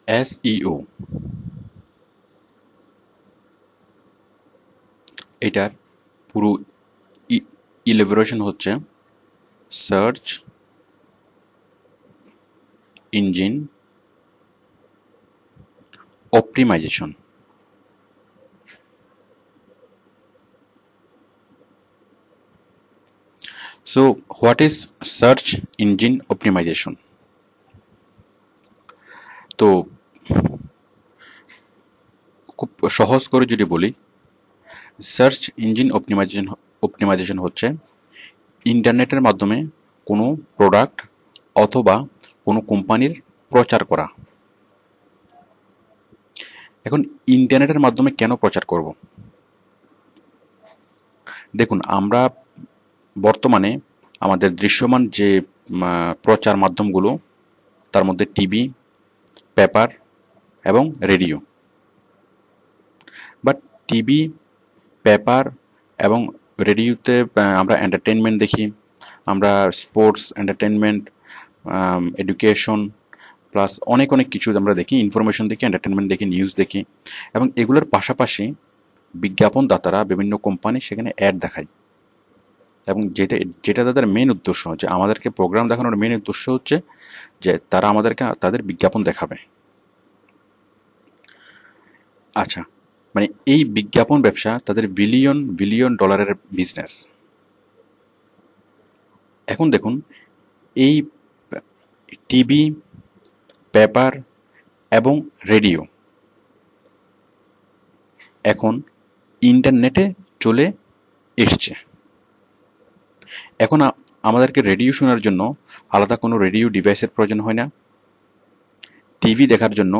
SEO এটার পুরো ইলেবোরেশন হচ্ছে search engine optimisation. So what is search engine optimization? তো খুব সহজ করে যদি বলি, সার্চ ইঞ্জিন অপটিমাইজেশন হচ্ছে ইন্টারনেটের মাধ্যমে কোনো প্রোডাক্ট অথবা কোনো কোম্পানির প্রচার করা। এখন ইন্টারনেটের মাধ্যমে কেন প্রচার করব? দেখুন, আমরা বর্তমানে আমাদের দৃশ্যমান যে প্রচার মাধ্যমগুলো, তার মধ্যে টিভি, পেপার এবং রেডিও। বাট টিভি, পেপার এবং রেডিওতে আমরা এন্টারটেনমেন্ট দেখি, আমরা স্পোর্টস, এন্টারটেনমেন্ট, এডুকেশন প্লাস অনেক কিছু আমরা দেখি, ইনফরমেশন দেখি, এন্টারটেনমেন্ট দেখি, নিউজ দেখি, এবং এগুলোর পাশাপাশি বিজ্ঞাপনদাতারা বিভিন্ন কোম্পানি সেখানে অ্যাড দেখায়, এবং যেটা তাদের মেন উদ্দেশ্য, যে আমাদেরকে প্রোগ্রাম দেখানোর মেন উদ্দেশ্য হচ্ছে যে তারা আমাদেরকে তাদের বিজ্ঞাপন দেখাবে। আচ্ছা, মানে এই বিজ্ঞাপন ব্যবসা তাদের বিলিয়ন বিলিয়ন ডলারের বিজনেস। এখন দেখুন, এই টিভি, পেপার এবং রেডিও এখন ইন্টারনেটে চলে এসছে। এখন আমাদেরকে রেডিও শোনার জন্য আলাদা কোনো রেডিও ডিভাইসের প্রয়োজন হয় না, টিভি দেখার জন্য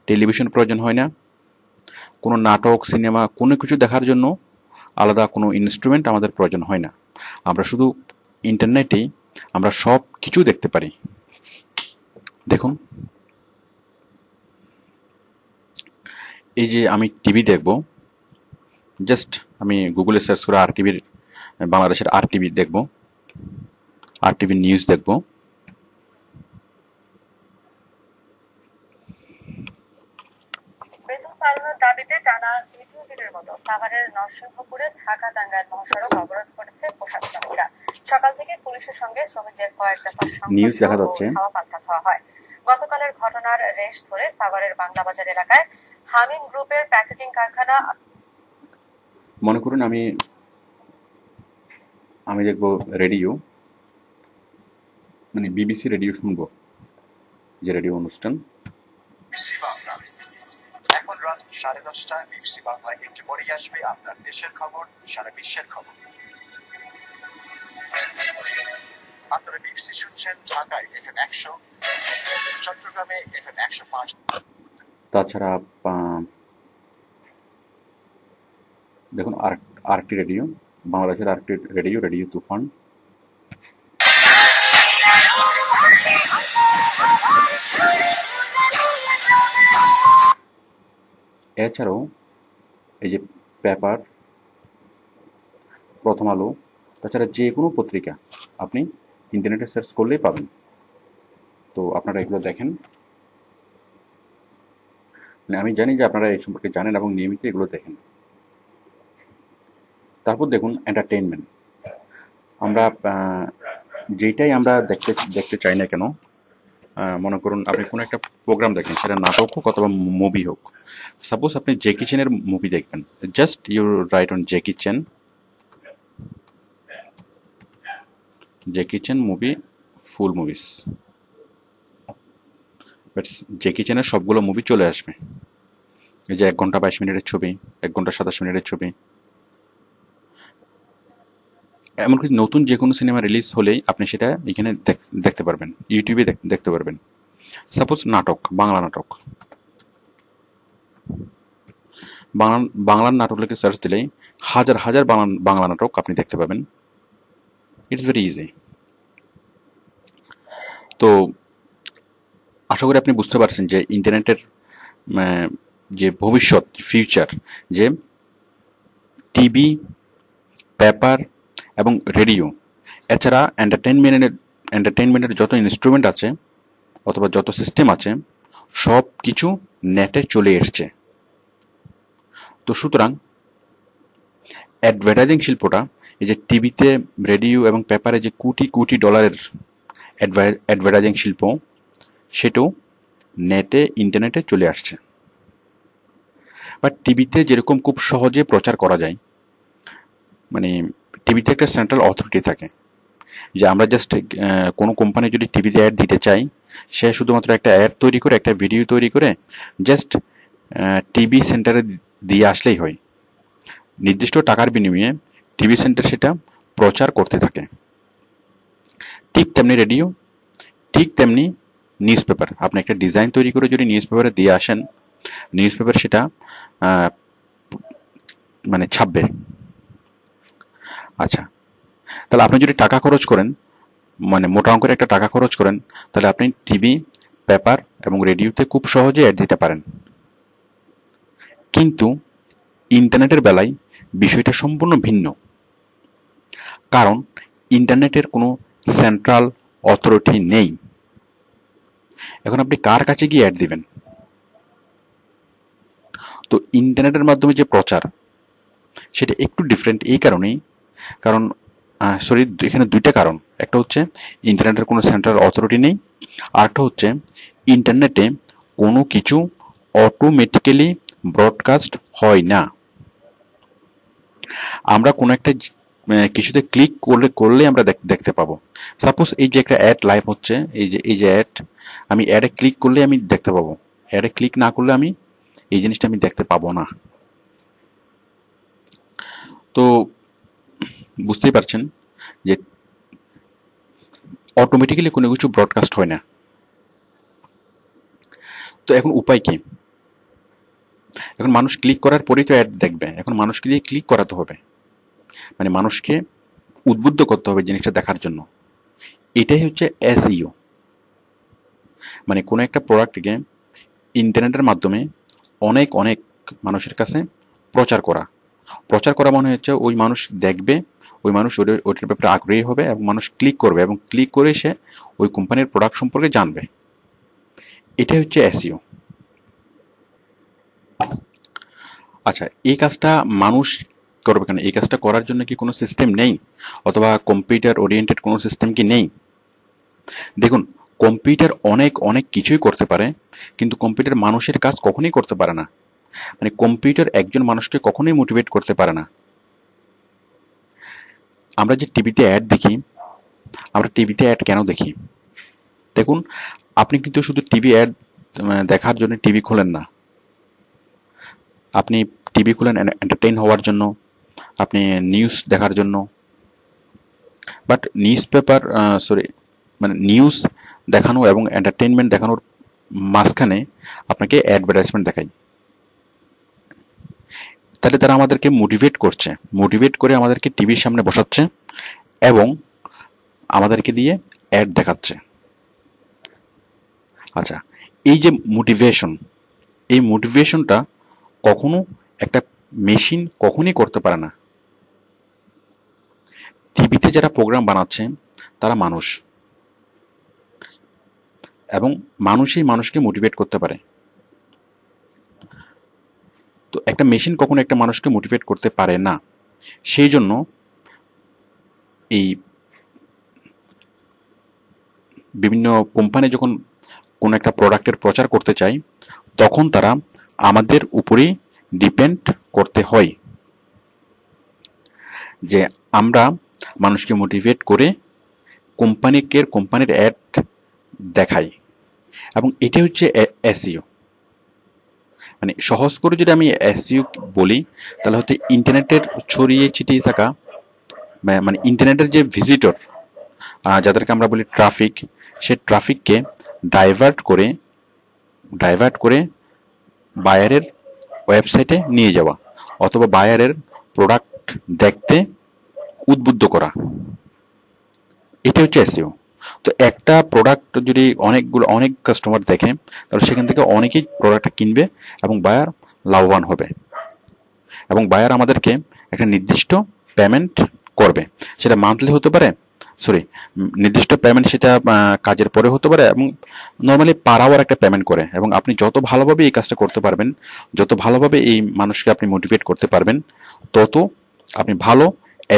টেলিভিশন প্রয়োজন হয় না, কোনো নাটক, সিনেমা কোনো কিছু দেখার জন্য আলাদা কোনো ইনস্ট্রুমেন্ট আমাদের প্রয়োজন হয় না। আমরা শুধু ইন্টারনেটেই আমরা সব কিছু দেখতে পারি। দেখুন, এই যে আমি টিভি দেখব, জাস্ট আমি গুগলে সার্চ করে RTV বাংলাদেশের RTV দেখব, RTV নিউজ দেখব। বেতন বাড়ানোর দাবিতে টানা দ্বিতীয় দিনের মতো সাভারের নরসিংহপুরে ঢাকা-টাঙ্গাইল মহাসড়ক অবরোধ করেছে পোশাক শ্রমিকরা। সকাল থেকে পুলিশের সঙ্গে শ্রমিকদের কয়েক দফা সংঘর্ষ ও ধাওয়া পাল্টা হওয়া হয়। গতকালের ঘটনার রেশ ধরে সাভারের বাংলাবাজার এলাকায় হামিম গ্রুপের প্যাকেজিং কারখানা। মনে করুন আমি দেখব রেডিও, মানে BBC রেডিও শুনবো, যে রেডিও অনুষ্ঠান। এখন রাত 10:30 BBC বাংলায় একটু পরে আসবে আপনার দেশের খবর, সারা বিশ্বের খবর। আপনারা BBC শুনছেন ঢাকায় FM 100, চট্টগ্রামে FM 105। তাছাড়া দেখুন আরেকটি রেডিও, বাংলাদেশের আরেকটি রেডিও, রেডিও তুফান। এছাড়াও এই যে পেপার, প্রথম আলো, তাছাড়া যে কোনো পত্রিকা আপনি ইন্টারনেটে সার্চ করলেই পাবেন। তো আপনারা এগুলো দেখেন। মানে আমি জানি যে আপনারা এই সম্পর্কে জানেন এবং নিয়মিত এগুলো দেখেন। তারপর দেখুন এন্টারটেইনমেন্ট। আমরা যেটাই আমরা দেখতে চাই না কেন, মনে করুন আপনি কোনো একটা প্রোগ্রাম দেখেন, সেটা নাটক হোক অথবা মুভি হোক। সাপোজ আপনি জ্যাকি চ্যানের মুভি দেখবেন, just you write on Jackie Chan movie, full movies, but Jackie চ্যানের সবগুলো মুভি চলে আসবে। এই যে 1 ঘন্টা 22 মিনিটের ছবি, 1 ঘন্টা 27 মিনিটের ছবি। এমনকি নতুন যে কোনো সিনেমা রিলিজ হলেই আপনি সেটা এখানে দেখতে পারবেন, ইউটিউবে দেখতে পারবেন। সাপোজ নাটক, বাংলা নাটক, বাংলার নাটক লিখে সার্চ দিলেই হাজার হাজার বাংলা নাটক আপনি দেখতে পাবেন। It's very easy. তো আশা করি আপনি বুঝতে পারছেন যে ইন্টারনেটের যে ভবিষ্যৎ, ফিউচার, যে টিভি, পেপার এবং রেডিও, এছাড়া এন্টারটেনমেন্টের যত ইনস্ট্রুমেন্ট আছে অথবা যত সিস্টেম আছে, সব কিছু নেটে চলে এসছে। তো সুতরাং অ্যাডভার্টাইজিং শিল্পটা, এই যে টিভিতে, রেডিও এবং পেপারে যে কোটি কোটি ডলারের অ্যাডভার্টাইজিং শিল্প, সেটাও নেটে, ইন্টারনেটে চলে আসছে। বাট টিভিতে যেরকম খুব সহজে প্রচার করা যায়, মানে টিভিতে একটা সেন্ট্রাল অথরিটি থাকে, যে আমরা জাস্ট কোনো কোম্পানি যদি টিভিতে অ্যাড দিতে চাই, সে শুধুমাত্র একটা অ্যাড তৈরি করে, একটা ভিডিও তৈরি করে জাস্ট টিভি সেন্টারে দিয়ে আসলেই হয়। নির্দিষ্ট টাকার বিনিময়ে টিভি সেন্টার সেটা প্রচার করতে থাকে। ঠিক তেমনি রেডিও, ঠিক তেমনি নিউজ পেপার। আপনি একটা ডিজাইন তৈরি করে যদি নিউজ পেপারে দিয়ে আসেন, নিউজ পেপার সেটা মানে ছাপবে। আচ্ছা, তাহলে আপনি যদি টাকা খরচ করেন, মানে মোটা অঙ্কের একটা টাকা খরচ করেন, তাহলে আপনি টিভি, পেপার এবং রেডিওতে খুব সহজে অ্যাড দিতে পারেন। কিন্তু ইন্টারনেটের বেলায় বিষয়টা সম্পূর্ণ ভিন্ন, কারণ ইন্টারনেটের কোনো সেন্ট্রাল অথরিটি নেই। এখন আপনি কার কাছে গিয়ে অ্যাড দিবেন? তো ইন্টারনেটের মাধ্যমে যে প্রচার, সেটা একটু ডিফারেন্ট এই কারণেই, কারণ এখানে দুইটা কারণ। একটা হচ্ছে ইন্টারনেটের কোনো সেন্ট্রাল অথরিটি নেই, আর একটা হচ্ছে ইন্টারনেটে কোনো কিছু অটোমেটিক্যালি ব্রডকাস্ট হয় না। আমরা কোনো একটা কিছুতে ক্লিক করলে আমরা দেখতে পাবো। সাপোজ এই যে একটা অ্যাড লাইভ হচ্ছে, এই যে অ্যাড, আমি অ্যাডে ক্লিক করলে আমি দেখতে পাবো, অ্যাডে ক্লিক না করলে আমি এই জিনিসটা আমি দেখতে পাবো না। তো বুঝতেই পারছেন যে অটোমেটিক্যালি কোনো কিছু ব্রডকাস্ট হয় না। তো এখন উপায় কি? এখন মানুষ ক্লিক করার পরেই তো অ্যাড দেখবে, এখন মানুষকে দিয়ে ক্লিক করাতে হবে, মানে মানুষকে উদ্বুদ্ধ করতে হবে জিনিসটা দেখার জন্য। এটাই হচ্ছে এসইও, মানে কোনো একটা প্রোডাক্টকে ইন্টারনেটের মাধ্যমে অনেক অনেক মানুষের কাছে প্রচার করা মানে হচ্ছে ওই মানুষ দেখবে, ওই মানুষ ওইটার ব্যাপারে আগ্রহী হবে এবং মানুষ ক্লিক করবে, এবং ক্লিক করে সে ওই কোম্পানির প্রোডাক্ট সম্পর্কে জানবে। এটাই হচ্ছে এসইও। আচ্ছা, এই কাজটা মানুষ করবে কেন? এই কাজটা করার জন্য কি কোনো সিস্টেম নেই, অথবা কম্পিউটার ওরিয়েন্টেড কোনো সিস্টেম কি নেই? দেখুন, কম্পিউটার অনেক অনেক কিছুই করতে পারে, কিন্তু কম্পিউটার মানুষের কাজ কখনোই করতে পারে না। মানে কম্পিউটার একজন মানুষকে কখনোই মোটিভেট করতে পারে না। আমরা যে টিভিতে অ্যাড দেখি, আমরা টিভিতে অ্যাড কেন দেখি? দেখুন, আপনি কিন্তু শুধু টিভি অ্যাড দেখার জন্য টিভি খোলেন না। আপনি টিভি খুলেন এন্টারটেইন হওয়ার জন্য, আপনি নিউজ দেখার জন্য। বাট নিউজ পেপার মানে নিউজ দেখানো এবং এন্টারটেইনমেন্ট দেখানোর মাঝখানে আপনাকে অ্যাডভার্টাইজমেন্ট দেখাই। তাহলে তারা আমাদেরকে মোটিভেট করে আমাদেরকে টিভির সামনে বসাচ্ছে এবং আমাদেরকে দিয়ে অ্যাড দেখাচ্ছে। আচ্ছা, এই যে এই মোটিভেশনটা কখনো একটা মেশিন কখনোই করতে পারে না। টিভিতে যারা প্রোগ্রাম বানাচ্ছে তারা মানুষ, এবং মানুষই মানুষকে মোটিভেট করতে পারে। তো একটা মেশিন কখনো একটা মানুষকে মোটিভেট করতে পারে না। সেই জন্য এই বিভিন্ন কোম্পানি যখন কোনো একটা প্রোডাক্টের প্রচার করতে চায়, তখন তারা আমাদের উপরেই ডিপেন্ড করতে হয় যে আমরা মানুষকে মোটিভেট করে কোম্পানির অ্যাড দেখাই। এবং এটা হচ্ছে এসইও। মানে সহজ করে যদি আমি এসইও বলি, তাহলে হয়তো ইন্টারনেটের ছড়িয়ে ছিটিয়ে থাকা, মানে ইন্টারনেটের যে ভিজিটর, যাদেরকে আমরা বলি ট্রাফিক, সে ট্রাফিককে ডাইভার্ট করে বায়ারের ওয়েবসাইটে নিয়ে যাওয়া, অথবা বায়ারের প্রোডাক্ট দেখতে উদ্বুদ্ধ করা। এটা হচ্ছে এসইও। তো একটা প্রোডাক্ট যদি অনেক কাস্টমার দেখে, তাহলে সেখান থেকে অনেকেই প্রোডাক্টটা কিনবে এবং বায়ার লাভবান হবে, এবং বায়ার আমাদেরকে একটা নির্দিষ্ট পেমেন্ট করবে। সেটা মান্থলি হতে পারে, সরি, নির্দিষ্ট পেমেন্ট সেটা কাজের পরে হতে পারে, এবং নর্মালি পার আওয়ার একটা পেমেন্ট করে। এবং আপনি যত ভালোভাবে এই কাজটা করতে পারবেন, যত ভালোভাবে এই মানুষকে আপনি মোটিভেট করতে পারবেন, তত আপনি ভালো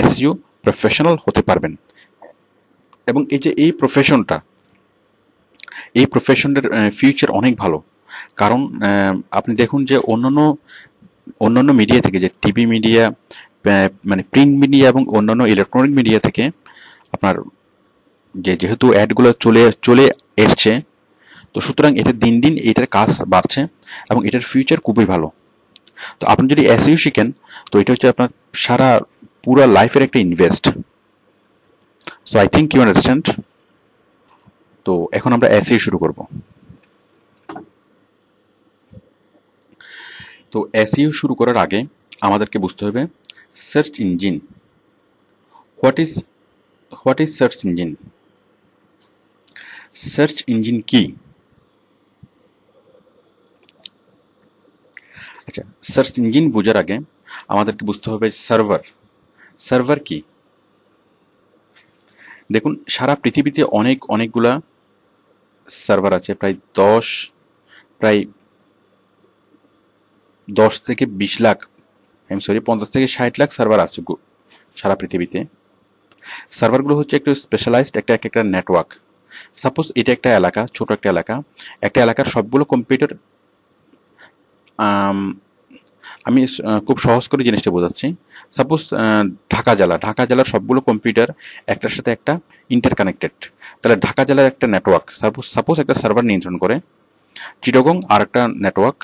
এসইও প্রফেশনাল হতে পারবেন। এবং এই যে এই প্রফেশনের ফিউচার অনেক ভালো। কারণ আপনি দেখুন যে অন্যান্য মিডিয়া থেকে, যে টিভি মিডিয়া, মানে প্রিন্ট মিডিয়া এবং অন্যান্য ইলেকট্রনিক মিডিয়া থেকে আপনার যেহেতু অ্যাডগুলো চলে চলে এসছে, তো সুতরাং এটা দিন দিন এটার কাজ বাড়ছে এবং এটার ফিউচার খুবই ভালো। তো আপনি যদি এসইও শিখেন, তো এটা হচ্ছে আপনার সারা পুরো লাইফের একটা invest. So I think you understand. তো এখন আমরা এসইও শুরু করব। তো এসইও শুরু করার আগে আমাদেরকে বুঝতে হবে search engine. What is search engine? Search engine কি? আচ্ছা, সার্চ ইঞ্জিন বোঝার আগে আমাদেরকে বুঝতে হবে সার্ভার কি। দেখুন, সারা পৃথিবীতে অনেকগুলা সার্ভার আছে, প্রায় 10 থেকে 20 লাখ, 50 থেকে 60 লাখ সার্ভার আছে সারা পৃথিবীতে। সার্ভারগুলো হচ্ছে একটু স্পেশালাইজড একটা নেটওয়ার্ক। সাপোজ এটা একটা এলাকা, ছোট একটা এলাকার সবগুলো কম্পিউটার, আমি খুব সহজ করে জিনিসটা বোঝাচ্ছি। সাপোজ ঢাকা জেলার সবগুলো কম্পিউটার একটার সাথে একটা ইন্টারকানেক্টেড। তাহলে ঢাকা জেলার একটা নেটওয়ার্ক সাপোজ একটা সার্ভার নিয়ন্ত্রণ করে, চিটাগং আর একটা নেটওয়ার্ক,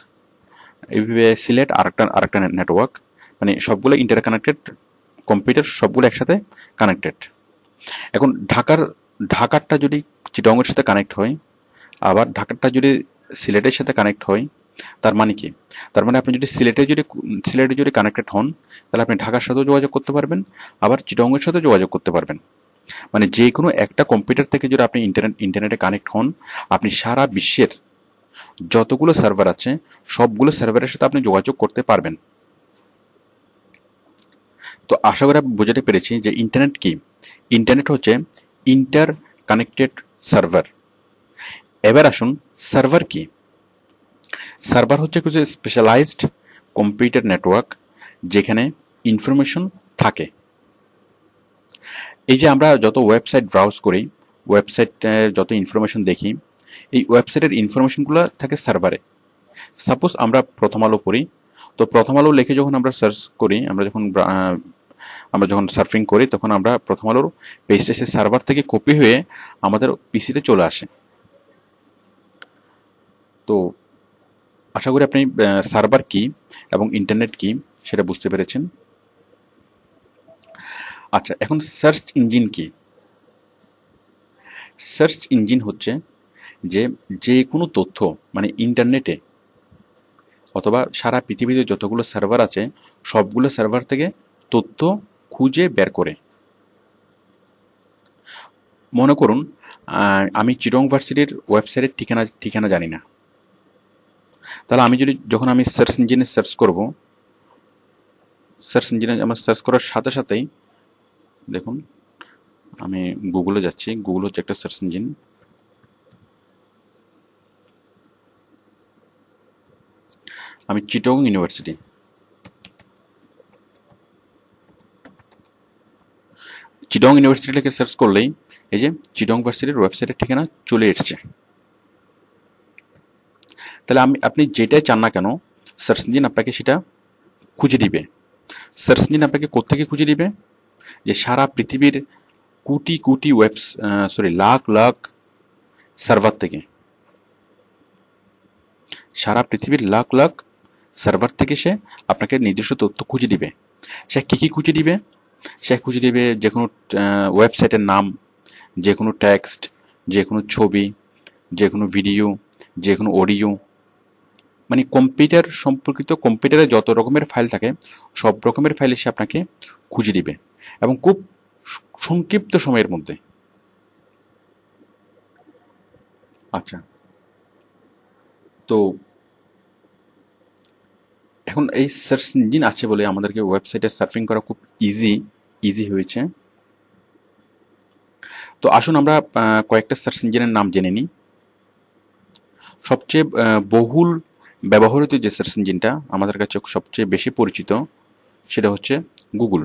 এইভাবে সিলেট আরেকটা নেটওয়ার্ক, মানে সবগুলো ইন্টারকানেক্টেড কম্পিউটার, সবগুলো একসাথে কানেক্টেড। এখন ঢাকারটা যদি চিটাগংয়ের সাথে কানেক্ট হয়, আবার ঢাকারটা যদি সিলেটের সাথে কানেক্ট হয়, তার মানে কি? তার মানে আপনি যদি সিলেটে যদি কানেক্টেড হন, তাহলে আপনি ঢাকার সাথেও যোগাযোগ করতে পারবেন, আবার চিটাগংয়ের সাথেও যোগাযোগ করতে পারবেন। মানে যে কোনো একটা কম্পিউটার থেকে যদি আপনি ইন্টারনেটে কানেক্ট হন, আপনি সারা বিশ্বের যতগুলো সার্ভার আছে সবগুলো সার্ভারের সাথে আপনি যোগাযোগ করতে পারবেন। তো আশা করি আপনি বোঝাতে পেরেছি যে ইন্টারনেট কি। ইন্টারনেট হচ্ছে ইন্টার কানেক্টেড সার্ভার। এবার আসুন, সার্ভার কি? সার্ভার হচ্ছে কিছু স্পেশালাইজড কম্পিউটার নেটওয়ার্ক যেখানে ইনফরমেশন থাকে। এই যে আমরা যত ওয়েবসাইট ব্রাউজ করি, ওয়েবসাইটের যত ইনফরমেশন দেখি, এই ওয়েবসাইটের ইনফরমেশনগুলো থাকে সার্ভারে। সাপোজ আমরা প্রথম আলো পড়ি, তো প্রথম আলো লিখে যখন আমরা সার্চ করি, আমরা যখন সার্ফিং করি, তখন আমরা প্রথম আলোর পেজটা সে সার্ভার থেকে কপি হয়ে আমাদের পিসিতে চলে আসে। তো আশা করি আপনি সার্ভার কি এবং ইন্টারনেট কি সেটা বুঝতে পেরেছেন। আচ্ছা, এখন সার্চ ইঞ্জিন কি? সার্চ ইঞ্জিন হচ্ছে যে কোনো তথ্য, মানে ইন্টারনেটে অথবা সারা পৃথিবীতে যতগুলো সার্ভার আছে সবগুলো সার্ভার থেকে তথ্য খুঁজে বের করে। মনে করুন আমি চিটং ভার্সিটির ওয়েবসাইটের ঠিকানা জানি না, তাহলে যখন আমি সার্চ ইঞ্জিনে সার্চ করব, সার্চ ইঞ্জিনে আমার সার্চ করার সাথে সাথেই দেখুন আমি গুগলে যাচ্ছি। গুগল হচ্ছে একটা সার্চ ইঞ্জিন। আমি চিটং ইউনিভার্সিটি লিখে সার্চ করলেই এই যে চিটং ভার্সিটির ওয়েবসাইটের ঠিকানা চলে এসছে। তাহলে আপনি যেটাই চান না কেন, সার্চ ইঞ্জিন আপনাকে সেটা খুঁজে দিবে। সার্চ ইঞ্জিন আপনাকে কোত্থেকে খুঁজে দিবে? যে সারা পৃথিবীর লাখ সার্ভার থেকে, সারা পৃথিবীর লাখ সার্ভার থেকে সে আপনাকে নির্দিষ্ট তথ্য খুঁজে দিবে। সে কি খুঁজে দিবে? সে খুঁজে দিবে যে কোনো ওয়েবসাইটের নাম, যে কোনো টেক্সট, যে কোনো ছবি, যে কোনো ভিডিও, যে কোনো অডিও, মানে কম্পিউটার সম্পর্কিত, কম্পিউটারে যত রকমের ফাইল থাকে সব রকমের ফাইল সে আপনাকে খুঁজে দিবে, এবং খুব সংক্ষিপ্ত সময়ের মধ্যে। আচ্ছা, তো এখন এই সার্চ ইঞ্জিন আছে বলে আমাদেরকে ওয়েবসাইটে সার্ফিং করা খুব ইজি হয়েছে। তো আসুন আমরা কয়েকটা সার্চ ইঞ্জিনের নাম জেনে নিই। সবচেয়ে বহুল ব্যবহৃত যে সার্চ ইঞ্জিনটা আমাদের কাছে সবচেয়ে বেশি পরিচিত সেটা হচ্ছে গুগল।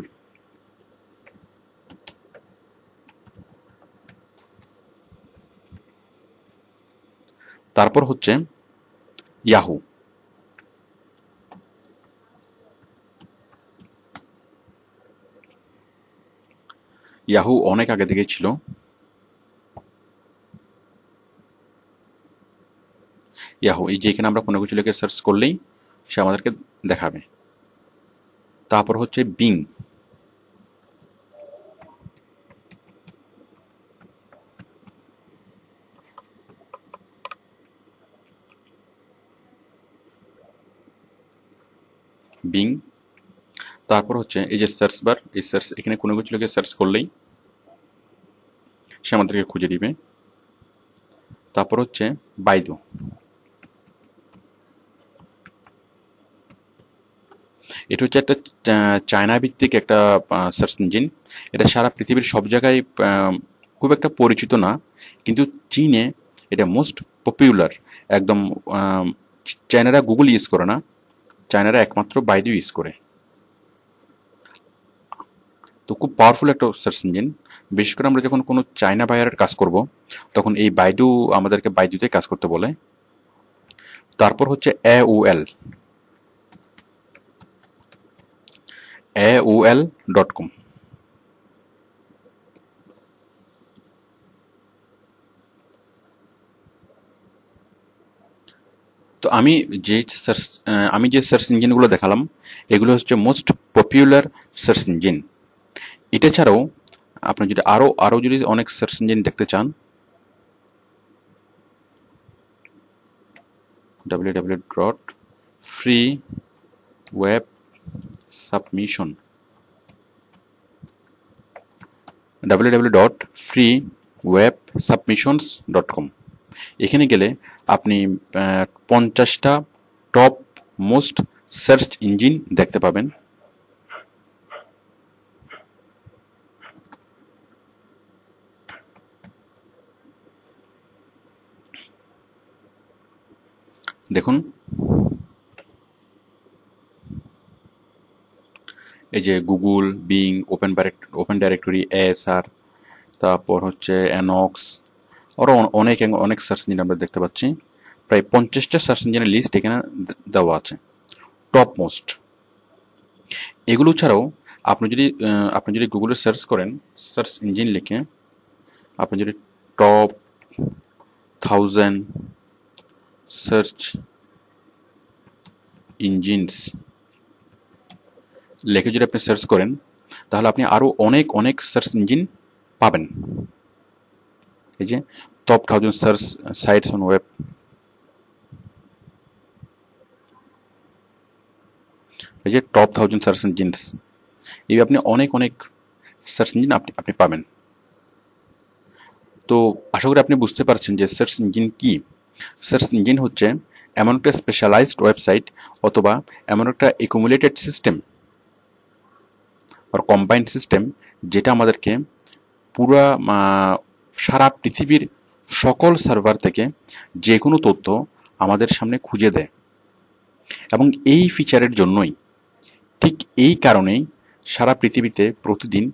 তারপর হচ্ছে ইয়াহু। ইয়াহু অনেক আগে থেকেই ছিল। ইয়াহু এই যে এখানে আমরা কোনো কিছু লিখে সার্চ করলেই সে আমাদেরকে দেখাবে। তারপর হচ্ছে বিং। বিং। তারপর হচ্ছে এই যে সার্চ বার, এই সার্চ এখানে কোনো কিছু লিখে সার্চ করলেই সে আমাদেরকে খুঁজে দিবে। তারপর হচ্ছে বাইদু। এটা হচ্ছে একটা চায়না ভিত্তিক একটা সার্চ ইঞ্জিন। এটা সারা পৃথিবীর সব জায়গায় খুব একটা পরিচিত না, কিন্তু চীনে এটা মোস্ট পপুলার একদম। চায়নারা গুগল ইউজ করে না, চায়নারা একমাত্র বাইদু ইউজ করে। তো খুব পাওয়ারফুল একটা সার্চ ইঞ্জিন। বিশেষ করে আমরা যখন কোনো চায়না বায়ারের কাজ করব তখন এই বাইদু আমাদেরকে বাইদুতে কাজ করতে বলে। তারপর হচ্ছে AOL। AOL.com। তো আমি যে সার্চ ইঞ্জিনগুলো দেখালাম এগুলো হচ্ছে মোস্ট পপুলার সার্চ ইঞ্জিন। এটা ছাড়াও আপনি যদি আরো যদি অনেক সার্চ ইঞ্জিন দেখতে চান, www.freewebsubmissions.com। এখানে গেলে আপনি 50টা টপ মোস্ট সার্চ ইঞ্জিন দেখতে পাবেন। দেখুন এই যে Google, being, open directory, ASR, তারপর হচ্ছে অ্যানক্স, আরও অনেক সার্চ ইঞ্জিন আমরা দেখতে পাচ্ছি। প্রায় 50টা সার্চ ইঞ্জিনের লিস্ট এখানে দেওয়া আছে, টপ মোস্ট। এগুলো ছাড়াও আপনি যদি গুগলে সার্চ করেন, সার্চ ইঞ্জিন লিখে আপনি যদি টপ 1000 সার্চ ইঞ্জিনস লিখে যদি আপনি সার্চ করেন তাহলে আপনি আরও অনেক সার্চ ইঞ্জিন পাবেন। এই যে top 1000 search sites on web, এই যে টপ 1000 সার্চ ইঞ্জিনস, এই আপনি অনেক সার্চ ইঞ্জিন আপনি পাবেন। তো আশা করি আপনি বুঝতে পারছেন যে সার্চ ইঞ্জিন কি। সার্চ ইঞ্জিন হচ্ছে এমন একটা স্পেশালাইজড ওয়েবসাইট অথবা এমন একটা একুমুলেটেড সিস্টেম আর কম্বাইন্ড সিস্টেম যেটা আমাদেরকে পুরা সারা পৃথিবীর সকল সার্ভার থেকে যে কোনো তথ্য আমাদের সামনে খুঁজে দেয়। এবং এই ফিচারের জন্যই, ঠিক এই কারণেই সারা পৃথিবীতে প্রতিদিন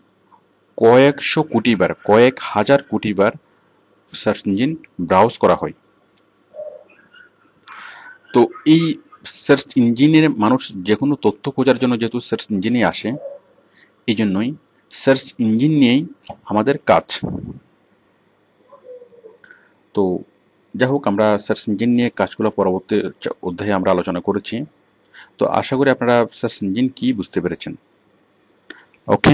কয়েক হাজার কোটি বার সার্চ ইঞ্জিন ব্রাউজ করা হয়। তো এই সার্চ ইঞ্জিনের মানুষ যে কোনো তথ্য খোঁজার জন্য যেহেতু সার্চ ইঞ্জিনে আসে, এই জন্যই সার্চ ইঞ্জিন নিয়েই আমাদের কাজ। তো যাই হোক, আমরা সার্চ ইঞ্জিন নিয়ে কাজগুলো পরবর্তী অধ্যায়ে আমরা আলোচনা করেছি। তো আশা করি আপনারা সার্চ ইঞ্জিন কি বুঝতে পেরেছেন। ওকে।